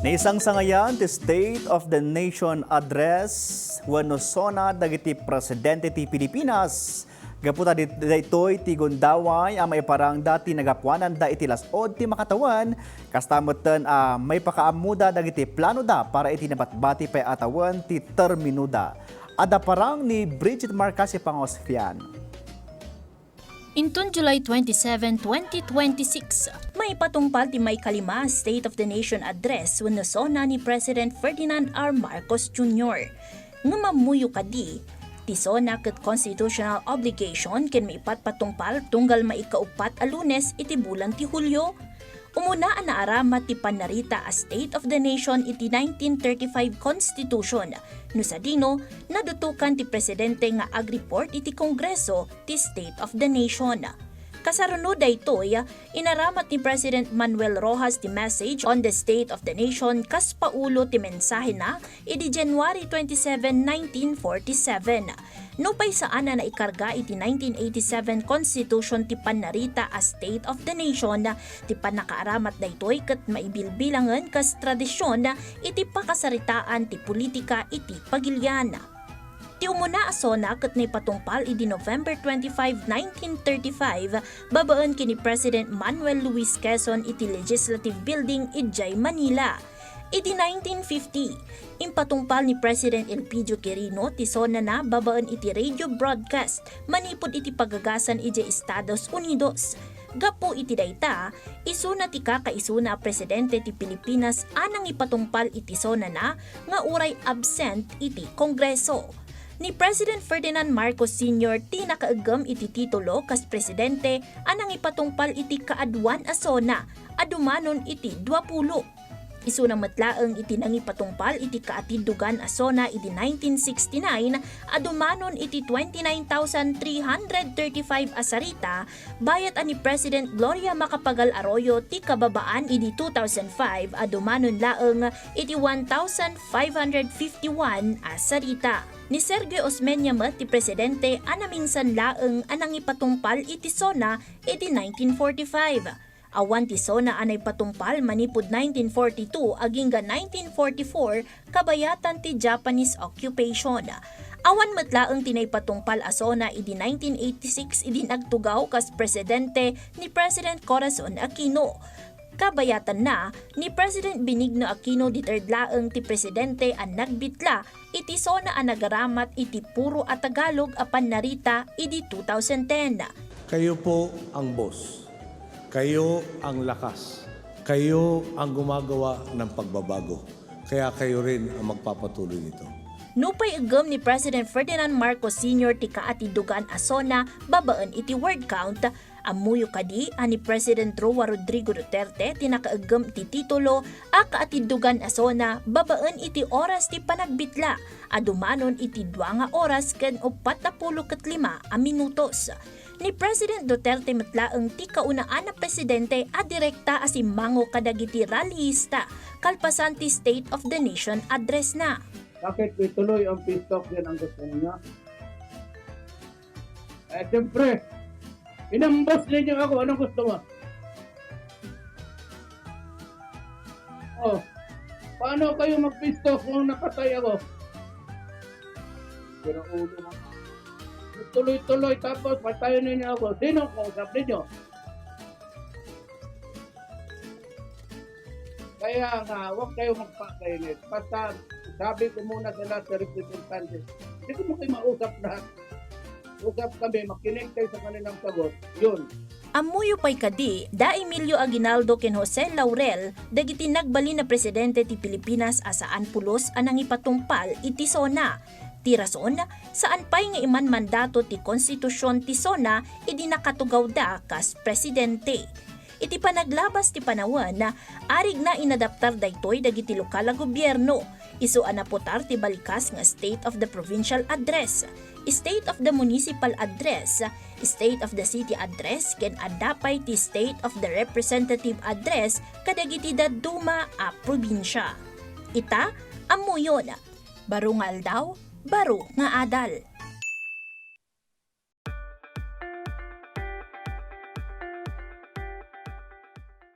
Naisang sangayan ti State of the Nation Address wenno sona dagiti Presidente ti Pilipinas. Gaputa daytoy ti gundaway may parang dati nagapuanan da iti lasod ti makatawan kastamoten may pakaamuda dagiti plano da para iti nabatbati pay atawan ti terminuda. Ada parang ni Brigitte Marcasi-Pangosfian. Inton July 27, 2026, may patungpal ti may kalima State of the Nation Address wenno sona ni President Ferdinand R. Marcos Jr. Nga mamuyo kadi, ti sona ket constitutional obligation ken maipat patungpal tunggal maikaupat a Lunes iti bulan ti Hulyo. Umuna ang naaramat ti panarita a State of the Nation iti 1935 Constitution. No sa dino, nadutukan ti Presidente nga ag-report iti Kongreso ti State of the Nation. Kasarunod daytoy, inaramat ni President Manuel Rojas ti message on the State of the Nation kas paulo ti mensahe na iti January 27, 1947. No pay saan na naikarga iti 1987 Constitution ti panarita a State of the Nation, ti panakaaramat daytoy ket maibilbilangan kas tradisyon iti pakasaritaan ti politika iti pagilian. Ti umuna asona ket naipatungpal iti November 25, 1935, babaan kini President Manuel Luis Quezon iti Legislative Building Ijay, Manila. Iti 1950, impatungpal ni President Elpidio Quirino ti sona na babaan iti radio broadcast manipod iti pagagasan iti Estados Unidos. Gapo iti dayta, isuna ti kakaisuna a Presidente ti Pilipinas anang ipatungpal iti sona na nga uray absent iti Kongreso. Ni President Ferdinand Marcos Sr. ti nakaagam iti titulo kas Presidente anang ipatungpal iti kaadwan a sona adumanon iti 20. Isunang matlaeng iti nangipatungpal iti kaatidugan a sona iti 1969 adumanon iti 29,335 asarita bayat ani President Gloria Macapagal Arroyo ti kababaan iti 2005 adumanon laeng iti 1,551 asarita. Ni Sergio Osmeña met ti Presidente anamingsan laeng anang ipatungpal iti sona iti 1945. Awan ti sona anay patungpal manipod 1942 agingga 1944 kabayatan ti Japanese occupation. Awan matlaeng tinay patungpal a sona iti 1986 idi nagtugaw kas Presidente ni President Corazon Aquino. Kabayatan na ni President Benigno Aquino di laeng ti Presidente ang nagbitla iti sona ang nagaramat iti puro at Tagalog a panarita iti 2010. Kayo po ang boss. Kayo ang lakas. Kayo ang gumagawa ng pagbabago. Kaya kayo rin ang magpapatuloy nito. Nupay agam ni President Ferdinand Marcos Sr. ti kaatidugan asona babaan iti word count. Amuyo kadi ani President Roa Rodrigo Duterte tinakaagam ti titulo a kaatidugan asona babaan iti oras ti panagbitla adumanon iti 2 oras ken 45 a minutos. Ni President Duterte matlaeng ti kaunaan na Presidente a direkta asimango kadagiti rallyista kalpasan ti State of the Nation Address na. Bakit ituloy ang peace talk yan ang gusto niya? Siyempre, inambos ninyo ako. Anong gusto mo? Oh, paano kayo mag-peace talk kung nakatay ako? Pero ulo mo. Tuloy-tuloy tapos patayin ninyo ako. Sino ang kausap ninyo? Kaya nga, huwag kayo magpakainis. Basta sabi ko muna sila sa representante. Hindi ko mo kayo mausap lahat. Usap kami, makinig kayo sa kanilang sagot. Yun. Amuyo pay kadi, da Emilio Aguinaldo ken Jose Laurel, dagiti nagbali na Presidente ti Pilipinas asaan pulos anang ipatungpal iti sona. Ti rason, saan pay nga iman mandato ti konstitusyon ti sona idi nakatugaw da kas Presidente. Iti panaglabas ti panawan na arig na inadaptar daytoy dagiti lokal a gobyerno. Isu anapotar ti balikas nga State of the Provincial Address, State of the Municipal Address, State of the City Address ken adapay ti State of the Representative Address kadagiti daduma a probinsya. Ita amuyon, baro nga aldaw, baro nga adal.